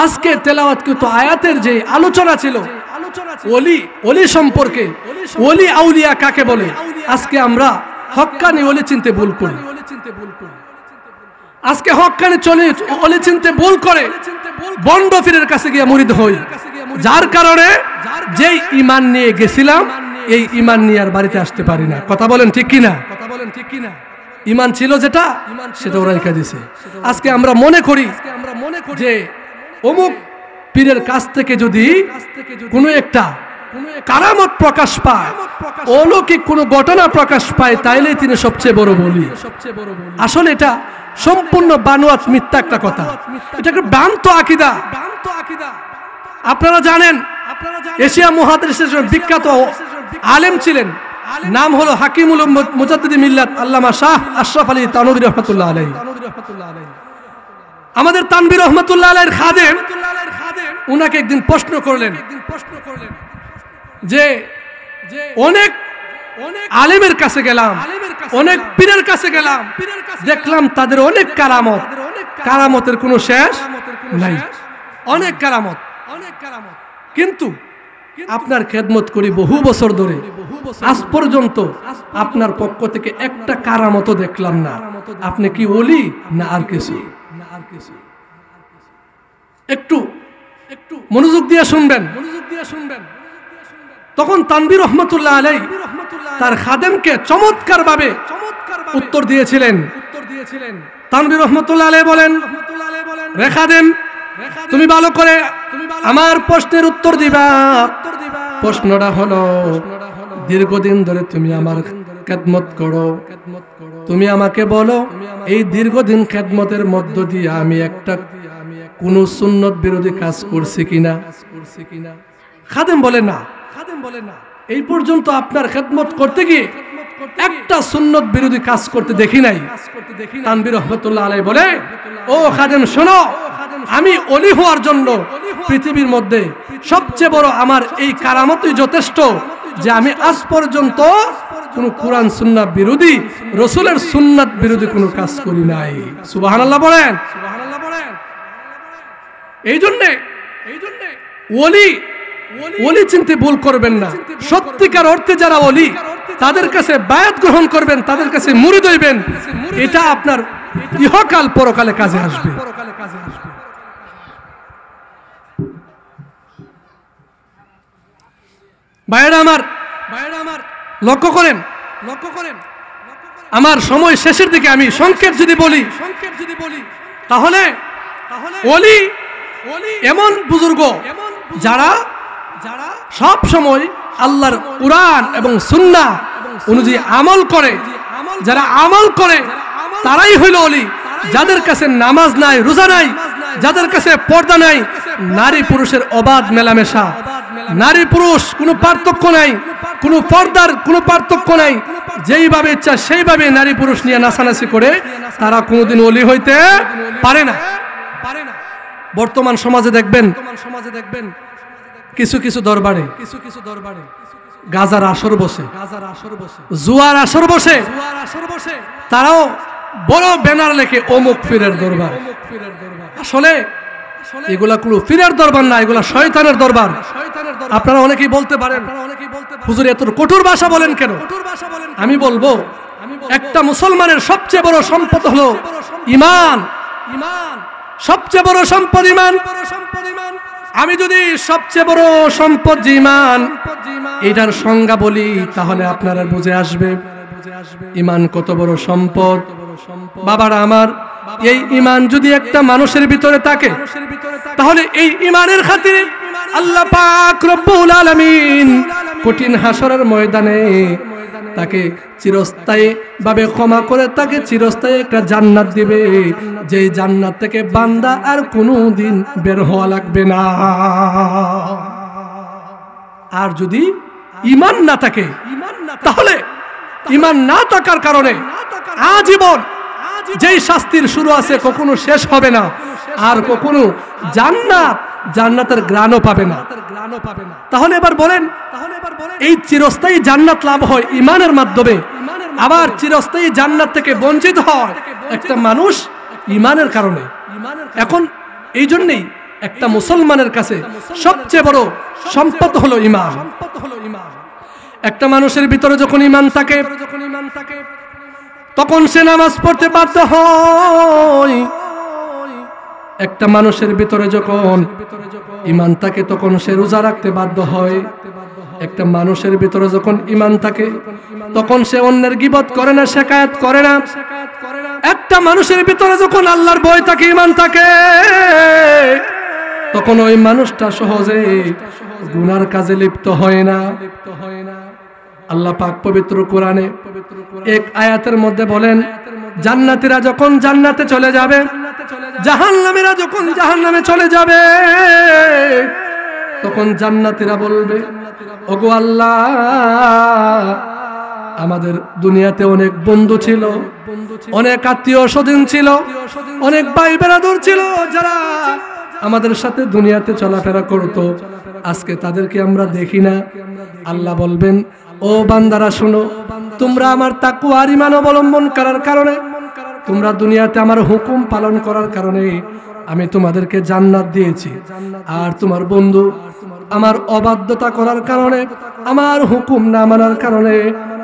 আজকে তেলাওয়াতকৃত আয়াতের যে আলোচনা ছিল ওলি সম্পর্কে, ওলি আউলিয়া কাকে বলে, আজকে আমরা হক্কানি ওলি চিনতে ভুল করি। আজকে হক্কানি ওলি চিনতে ভুল করে বন্ড পীরের কাছে গিয়ে মুরিদ হই, যার কারণে যেই ঈমান নিয়ে গেছিলাম এই ঈমান নিয়ে আর বাড়িতে আসতে পারি না। কথা বলেন ঠিক কিনা? ঈমান ছিল যেটা, সেটা ওরা রেখে দিয়েছে। আজকে আমরা মনে করি যে অমুক পীরের কাছ থেকে যদি কোনো একটা কারামত প্রকাশ পায়, অলৌকিক কোনো ঘটনা প্রকাশ পায়, তাইলে তিনি সবচেয়ে বড় বলি। আসলে এটা সম্পূর্ণ বানোয়াট, মিথ্যা একটা কথা। এটা একটা ভ্রান্ত আকীদা। আপনারা জানেন, এশিয়া মহাদেশের বিখ্যাত আলেম ছিলেন, নাম হলো হাকিমুল মুজাদ্দিদ মিল্লাত আল্লামা শাহ আশরাফ আলী তানভীর রহমাতুল্লাহ আলাইহি। আমাদের তানভীর রহমাতুল্লাহ আলাইহির খাদেম উনাকে একদিন প্রশ্ন করলেন যে অনেক আলেমের কাছে গেলাম, অনেক পীরের কাছে গেলাম, দেখলাম তাদের অনেক কারামত, কারামতের কোনো শেষ নাই, অনেক কারামত, কিন্তু আপনার খেদমত করি বহু বছর ধরে, আজ পর্যন্ত আপনার পক্ষ থেকে একটা কারামত দেখলাম না। আপনি কি ওলি না আর কিছু? একটু মনোযোগ দিয়ে শুনবেন। তখন তানভীর রহমতুল্লাহ আলাইহি তার খাদেমকে চমৎকার ভাবে উত্তর দিয়েছিলেন। তানভীর রহমতুল্লাহ আলাইহি বলেন, রে খাদেম, তুমি ভালো করে আমার প্রশ্নের উত্তর দিবা। প্রশ্নটা হলো, দীর্ঘদিন ধরে তুমি আমার খেদমত করো, তুমি আমাকে বলো এই দীর্ঘদিন খেদমতের মধ্য দিয়ে আমি একটা কোন সুন্নত বিরোধী কাজ করছি কিনা? খাদেম বলে না, এই পর্যন্ত আপনার খেদমত করতে গিয়ে একটা সুন্নত বিরোধী কাজ করতে দেখি নাই। তানভীর রহমতুল্লাহ আলাইহি বলে, ও খাদেম শোনো, আমি ওলি হওয়ার জন্য পৃথিবীর মধ্যে সবচেয়ে বড় আমার এই কারামতই যথেষ্ট যে আমি আজ পর্যন্ত কোন কোরআন সুন্নাহ বিরোধী, রাসূলের সুন্নাত বিরোধী কোনো কাজ করি নাই। সুবহানাল্লাহ বলেন। এই জন্য ওলি চিনতে ভুল করবেন না। সত্যিকার অর্থে যারা ওলি, তাদের কাছে বায়াত গ্রহণ করবেন, তাদের কাছে মুরিদ হইবেন, এটা আপনার ইহকাল পরকালে কাজে আসবে। ভাইয়েরা আমার, লক্ষ্য করেন, আমার সময় শেষের দিকে আমি সংক্ষেপ যদি বলি, তাহলে ওলি এমন বুজুর্গ যারা সব সময় আল্লাহর কুরআন এবং সুন্নাহ অনুযায়ী আমল করে, যারা আমল করে তারাই হইল ওলি। যাদের কাছে নামাজ নাই, রোজা নাই, যাদের কাছে পর্দা নাই, নারী পুরুষের অবাধ মেলামেশা, নারী পুরুষ কোনো পার্থক্য নাই, কোনো পর্দার কোনো পার্থক্য নাই, যেইভাবে ইচ্ছা সেইভাবে নারী পুরুষ নিয়ে নাচানাচি করে, তারা কোনোদিন ওলি হইতে পারে না। বর্তমান সমাজে দেখবেন কিছু কিছু দরবারে গাজার আসর বসে, জুয়ার আসর বসে, তারাও বড় ব্যানার লেখে অমুক পীরের দরবার। আসলে এগুলা কোনো পীরের দরবার না, এগুলা শয়তানের দরবার। আপনারা অনেকেই বলতে পারেন, হুজুর এত কঠোর ভাষা বলেন কেন? আমি বলবো, একটা মুসলমানের সবচেয়ে বড় সম্পদ হলো ঈমান। সবচেয়ে বড় সম্পদ ঈমান। আমি যদি সবচেয়ে বড় সম্পদ ঈমান এটার সংজ্ঞা বলি, তাহলে আপনারা বুঝে আসবে ঈমান কত বড় সম্পদ। বাবারা আমার, এই ঈমান যদি একটা মানুষের ভিতরে থাকে, তাহলে এই ঈমানের খাতিরে আল্লাহ পাক রব্বুল আলামিন কঠিন হাসরের ময়দানে তাকে চিরস্থায়ী ভাবে ক্ষমা করে তাকে চিরস্থায়ী একটা জান্নাত দিবে, যে জান্নাত থেকে বান্দা আর কোনোদিন বের হওয়া লাগবে না। আর যদি ঈমান না থাকে, তাহলে ঈমান না থাকার কারণে আজীবন যেই শাস্তির শুরু আছে কখনো শেষ হবে না, আর কখনো জান্নাতের গ্রাণও পাবে না। তাহলে এবার বলেন, এই চিরস্থায়ী জান্নাত লাভ হয় ঈমানের মাধ্যমে, আবার চিরস্থায়ী জান্নাত থেকে বঞ্চিত হয় একটা মানুষ ঈমানের কারণে। এখন এই জন্যই একটা মুসলমানের কাছে সবচেয়ে বড় সম্পদ হলো ঈমান। একটা মানুষের ভিতরে যখন ঈমান থাকে, তখন সে নামাজ পড়তে বাধ্য হয়। একটা মানুষের ভিতরে যখন ঈমান থাকে, তখন সে রোজা রাখতে বাধ্য হয়। একটা মানুষের ভিতরে যখন ঈমান থাকে, তখন সে অন্যের গীবত করে না, শিকায়াত করে না। একটা মানুষের ভিতরে যখন আল্লাহর ভয় থাকে, ঈমান থাকে, তখন ওই মানুষটা সহজে গুনার কাজে লিপ্ত হয় না। আল্লাহ পাক পবিত্র কোরআনে এক আয়াতের মধ্যে বলেন, জান্নাতীরা যখন জান্নাতে চলে যাবে, জাহান্নামীরা যখন জাহান্নামে চলে যাবে, তখন জান্নাতীরা বলবে, ওগো আল্লাহ, আমাদের দুনিয়াতে অনেক বন্ধু ছিল, অনেক আত্মীয় স্বজন ছিল, অনেক ভাই বেরাদর ছিল, যারা আমাদের সাথে দুনিয়াতে চলাফেরা করতো, আজকে তাদেরকে আমরা দেখি না। আল্লাহ বলবেন, ও বান্দারা শোনো, তোমরা আমার তাকওয়া আর ঈমান অবলম্বন করার কারণে, তোমরা দুনিয়াতে আমার হুকুম পালন করার কারণে আমি তোমাদেরকে জান্নাত দিয়েছি। আর তোমার বন্ধু আমার অবাধ্যতা করার কারণে, আমার হুকুম না মানার কারণে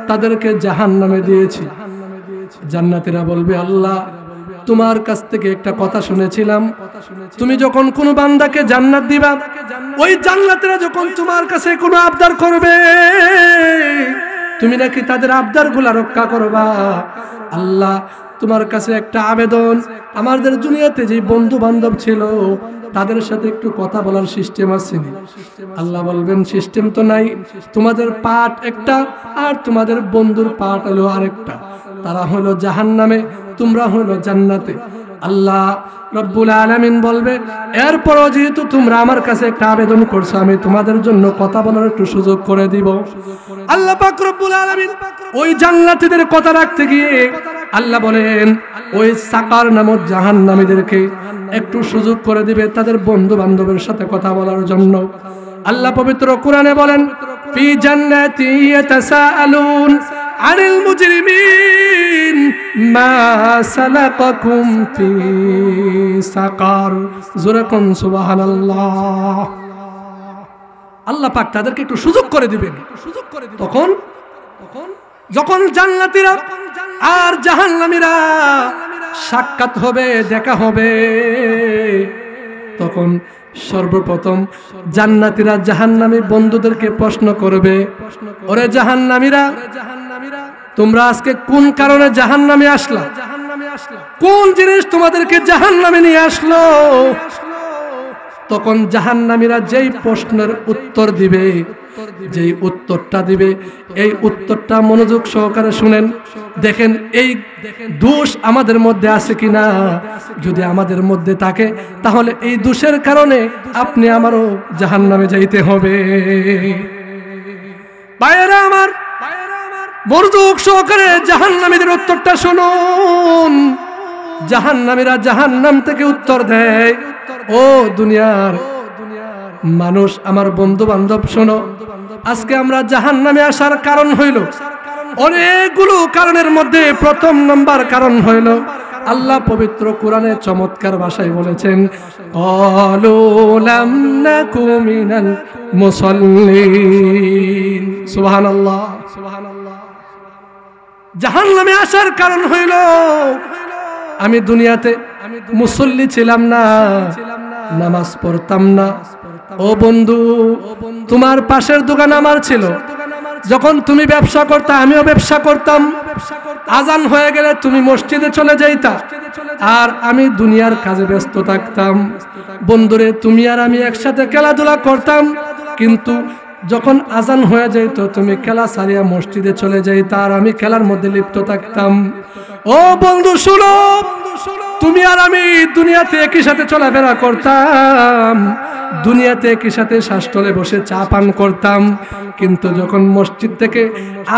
তাদেরকে জাহান্নামে দিয়েছি। জান্নাতীরা বলবে, আল্লাহ তোমার কাছ থেকে একটা কথা শুনেছিলাম, তুমি যখন কোনো বান্দাকে জান্নাত দিবা, ওই জান্নাতীরা যখন তোমার কাছে কোনো আবদার করবে, তুমি নাকি তাদের আবদারগুলা রক্ষা করবা। আল্লাহ তোমার কাছে একটা আবেদন, আমাদের দুনিয়াতে যে বন্ধু বান্ধব ছিল তাদের সাথে একটু কথা বলার সিস্টেম আছে। আল্লাহ বলবেন, সিস্টেম তো নাই, তোমাদের পাঠ একটা আর তোমাদের বন্ধুর পাঠ হলো আরেকটা। তারা হলো জাহান্নামে, তোমরা হলো জান্নাতে। আল্লাহ রব্বুল আলামিন বলবে, এরপরও যেহেতু তোমরা আমার কাছে একটা আবেদন করছো, আমি তোমাদের জন্য কথা বলার একটু সুযোগ করে দিব। আল্লাহ পাক রব্বুল আলামিন ওই জান্নাতীদের কথা রাখতে গিয়ে আল্লাহ বলেন, ওই সাকার নামক জাহান্নামীদেরকে একটু সুযোগ করে দিবে তাদের বন্ধু বান্ধবের সাথে কথা বলার জন্য। আল্লাহ পবিত্র কোরআনে বলেন, ফি জান্নাতি ইয়াতাসাআলুন আনিল মুজরিমিন মা সালাকাকুম ফি সাকার। জোরে কোন সুবহানাল্লাহ। আল্লাহ পাক তাদেরকে একটু সুযোগ করে দিবেন। তখন যখন জান্নাতীরা আর জাহান্নামীরা সাক্ষাৎ হবে, দেখা হবে, তখন সর্বপ্রথম জান্নাতীরা জাহান্নামী বন্ধুদেরকে প্রশ্ন করবে, ওরে জাহান্নামীরা, তোমরা আজকে কোন কারণে জাহান্নামে আসলা? কোন জিনিস তোমাদেরকে জাহান্নামে নিয়ে আসলো? তখন জাহান্নামীরা যেই প্রশ্নের উত্তর দিবে, যেই উত্তরটা দিবে, এই উত্তরটা মনোযোগ সহকারে শুনেন, দেখেন এই দোষ আমাদের মধ্যে আছে কিনা। যদি আমাদের মধ্যে থাকে তাহলে এই দোষের কারণে আপনি আমারও জাহান্নামে যাইতে হবে। ভাইয়েরা আমার, মনোযোগ সহকারে জাহান্নামীদের উত্তরটা শুনুন। জাহান্নামীরা জাহান্নাম থেকে উত্তর দেয়, ও দুনিয়ার মানুষ, আমার বন্ধু বান্ধব শোনো, আজকে আমরা জাহান্নামে আসার কারণ হইল অনেকগুলো কারণের মধ্যে প্রথম নম্বর কারণ হইল, আল্লাহ পবিত্র কোরআনে চমৎকার ভাষায় বলেছেন, ক্বালু লাম নাকু মিনাল মুসাল্লিন। সুবহানাল্লাহ, সুবহানাল্লাহ। জাহান্নামে আসার কারণ হইল, আমি দুনিয়াতে মুসল্লি ছিলাম না, নামাজ পড়তাম না। ও বন্ধু, তোমার পাশের দোকান আমার ছিল, যখন তুমি ব্যবসা করতে আমিও ব্যবসা করতাম। আজান হয়ে গেলে তুমি মসজিদে চলে যাইতা, আর আমি দুনিয়ার কাজে ব্যস্ত থাকতাম। বন্ধুরে, তুমি আর আমি একসাথে খেলাধুলা করতাম, কিন্তু যখন আজান হয়ে যাইতো তুমি খেলা সারিয়া মসজিদে চলে যাইতা, আর আমি খেলার মধ্যে লিপ্ত থাকতাম। ও বন্ধু শুনো, তুমি আর আমি দুনিয়াতে একই সাথে চলাফেরা করতাম, দুনিয়াতে একই সাথে শ্বাসতলে বসে চা পান করতাম, কিন্তু যখন মসজিদ থেকে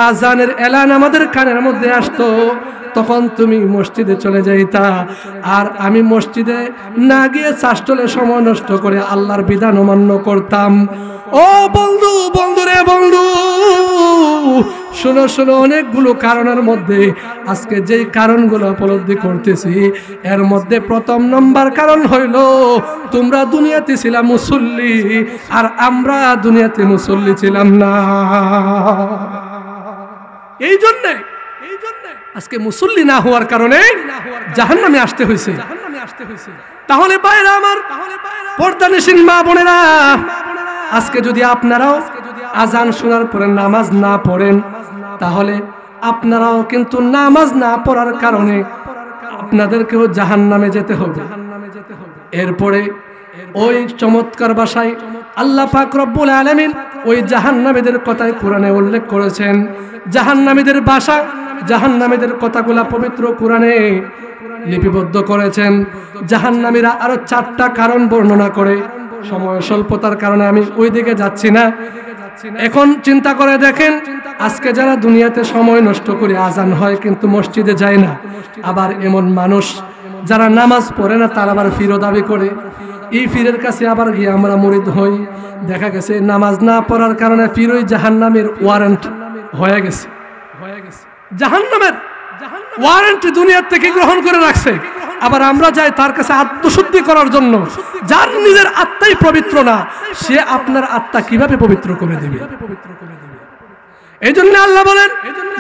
আজানের এলান আমাদের কানের মধ্যে আসতো, তখন তুমি মসজিদে চলে যাইতা, আর আমি মসজিদে না গিয়ে শ্বাসতলে সময় নষ্ট করে আল্লাহর বিধান অমান্য করতাম। ও বন্ধু, বন্ধুরে বন্ধু, শোনো শোনো, অনেকগুলো কারণের মধ্যে আজকে যেই কারণগুলো উপলব্ধি করতেছি, এর মধ্যে প্রথম নম্বর কারণ হইল, তোমরা দুনিয়াতে ছিলাম মুসল্লি, আর আমরা দুনিয়াতে মুসল্লি ছিলাম না। এই জন্যে আজকে মুসল্লি না হওয়ার কারণে জাহান্নামে আসতে হয়েছে। তাহলে বাইরে আমার পর্দানিশীন মা বোনেরা, আজকে যদি আপনারাও আজান শোনার পরে নামাজ না পড়েন, তাহলে আপনারাও কিন্তু নামাজ না পড়ার কারণে আপনাদেরকেও জাহান্নামে যেতে হবে। এরপরে ওই চমৎকার ভাষায় আল্লাহ পাক রব্বুল আলামিন ওই জাহান্নামীদের কথাই কোরআনে উল্লেখ করেছেন। জাহান্নামীদের ভাষা, জাহান্নামীদের কথাগুলা পবিত্র কোরআনে লিপিবদ্ধ করেছেন। জাহান্নামীরা আরো 4টা কারণ বর্ণনা করে, সময় স্বল্পতার কারণে আমি ওই দিকে যাচ্ছি না। এখন চিন্তা করে দেখেন, আজকে যারা দুনিয়াতে সময় নষ্ট করে আজান হয় কিন্তু মসজিদে যায় না, আবার এমন মানুষ যারা নামাজ পড়ে না তার আবার ফিরো দাবি করে। এই পীরের কাছে আবার গিয়ে আমরা মুরিদ হই, দেখা গেছে নামাজ না পড়ার কারণে পীর ওই জাহান্নামের ওয়ারেন্ট হয়ে গেছে, জাহান্নামের ওয়ারেন্ট দুনিয়ার থেকে গ্রহণ করে রাখছে। আবার আমরা যাই তার কাছে আত্মশুদ্ধি করার জন্য, যার নিজের আত্মাই পবিত্র না, সে আপনার আত্মা কিভাবে পবিত্র করে দেবে? এই জন্য আল্লাহ বলেন,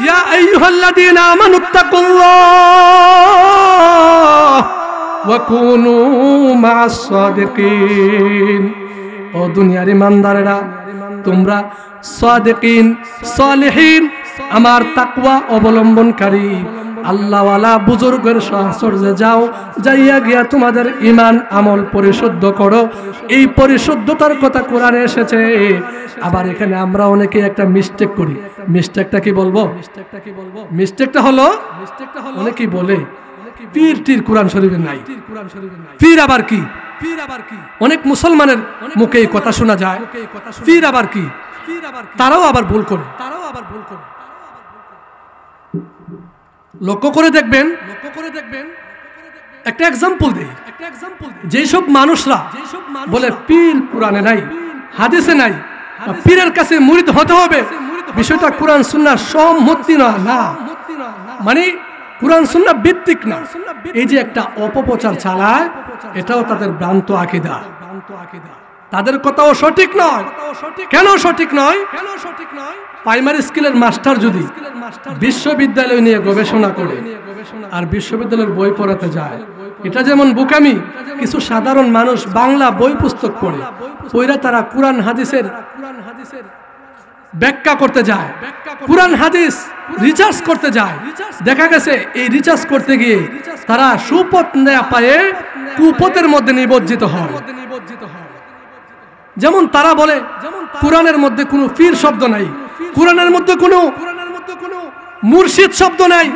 ইয়া আইয়ুহাল্লাযীনা আমানুত্তাকুল্লাহ ওয়া কুনু মা'আস সাদিকিন। ও দুনিয়ার ইমানদারেরা, তোমরা সাদিকিন, সালেহিন, আমার তাকওয়া অবলম্বনকারী আল্লাহওয়ালা বুজুর্গের সাহচর্যে যাও, যাইয়া গিয়া তোমাদের ঈমান আমল পরিশুদ্ধ করো। এই পরিশুদ্ধতার কথা কোরআনে এসেছে। আবার এখানে আমরা অনেকে একটা মিস্টেক করি। মিস্টেকটা কি বলবো? মিস্টেকটা হলো অনেকেই বলে পীর টির কোরআন শরীফে নাই। পীর আবার কি? অনেক মুসলমানের মুখে এই কথা শোনা যায়, পীর আবার কি? তারাও আবার ভুল করে। লক্ষ্য করে দেখবেন, একটা এক্সাম্পল দেই। যেসব মানুষরা বলে পীর কোরআনে নাই, হাদিসে নাই, পীরের কাছে মুরিদ হতে হবে, বিষয়টা কোরআন সুন্নাহর সম্মতি না, মানে কোরআন সুন্নাহ ভিত্তিক না। এই যে একটা অপপ্রচার চালায়, এটাও তাদের ভ্রান্ত আকীদা। তাদের কথাও সঠিক নয়। কেন সঠিক নয়? প্রাইমারি স্কুলের মাস্টার যদি বিশ্ববিদ্যালয় নিয়ে গবেষণা করে আর বিশ্ববিদ্যালয়ের বই পড়াতে যায়, এটা যেমন বোকামি। কিছু সাধারণ মানুষ বাংলা বই পুস্তক পড়ে পড়া তারা কোরআন হাদিসের ব্যাখ্যা করতে যায়, কোরআন হাদিস রিসার্চ করতে যায়। দেখা গেছে এই রিসার্চ করতে গিয়ে তারা সুপথ না পায়ে কুপথের মধ্যে নিমজ্জিত হয়। যেমন তারা বলে কোরআনের মধ্যে কোনো পীর শব্দ নাই, কোরআনের মধ্যে কোনো মুর্শিদ শব্দ নাই।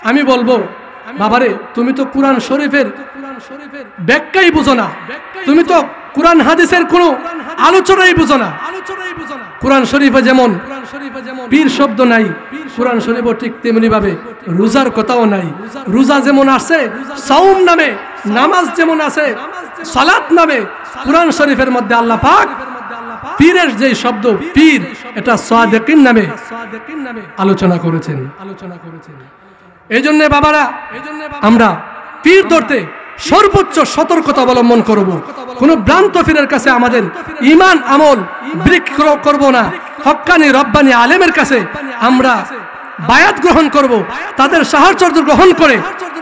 আমি বলবো, বাবারে, তুমি তো কোরআন শরীফের ব্যাখ্যাই বুঝো না, তুমি তো কোরআন হাদিসের কোনো আলোচনাই বুঝো না। কোরআন শরীফে যেমন পীর শব্দ নাই, কোরআন শরীফও ঠিক তেমনি ভাবে রোজার কথাও নাই। রোজা যেমন আছে সাওম নামে, নামাজ যেমন আছে সালাত নামে, কোরআন শরীফের মধ্যে আল্লাহ পাক পীরের যে শব্দ পীর, এটা সাদিকিন নামে আলোচনা করেছেন। এই জন্য বাবারা, আমরা পীর ধরতে সর্বোচ্চ সতর্কতা অবলম্বন করব। কোন ভ্রান্ত পীরের কাছে আমাদের ঈমান আমল বিক্রি করব না। হক্কানি রব্বানি আলেমের কাছে আমরা বায়াত গ্রহণ করব, তাদের সাহায্য গ্রহণ করে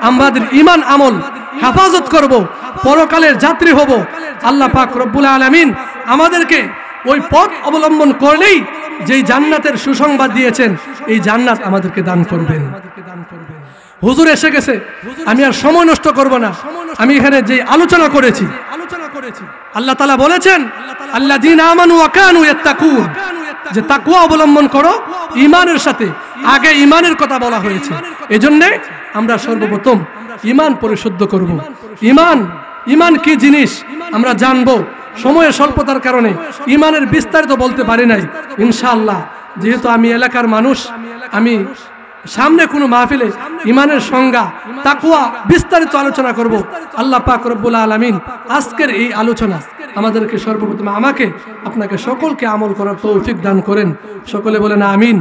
আমাদের ঈমান আমল হেফাজত করব, পরকালের যাত্রী হব। আল্লাহ পাক রব্বুল আলামিন আমাদেরকে ওই পথ অবলম্বন করলেই যেই জান্নাতের সুসংবাদ দিয়েছেন, এই জান্নাত আমাদেরকে দান করবেন। হুজুর এসে গেছে, আমি আর সময় নষ্ট করব না। আমি এখানে যে আলোচনা করেছি, আল্লাহ তাআলা বলেছেন, আল্লাযীনা আমানু ওয়া কানু ইয়াত্তাকুন, যে তাকওয়া অবলম্বন করো ঈমানের সাথে। আগে ঈমানের কথা বলা হয়েছে। এজন্য আমরা সর্বপ্রথম ঈমান পরিশুদ্ধ করব। ঈমান কি জিনিস আমরা জানবো। সময়ের স্বল্পতার কারণে ঈমানের বিস্তারিত বলতে পারি নাই। ইনশাআল্লাহ, যেহেতু আমি এলাকার মানুষ, আমি সামনে কোনো মাহফিলে ঈমানের সংজ্ঞা, তাকওয়া বিস্তারিত আলোচনা করব। আল্লাহ পাক রব্বুল আলামিন আজকের এই আলোচনা আমাদেরকে সর্বপ্রথম আমাকে, আপনাকে সকলকে আমল করার তৌফিক দান করেন। সকলে বলেন আমিন।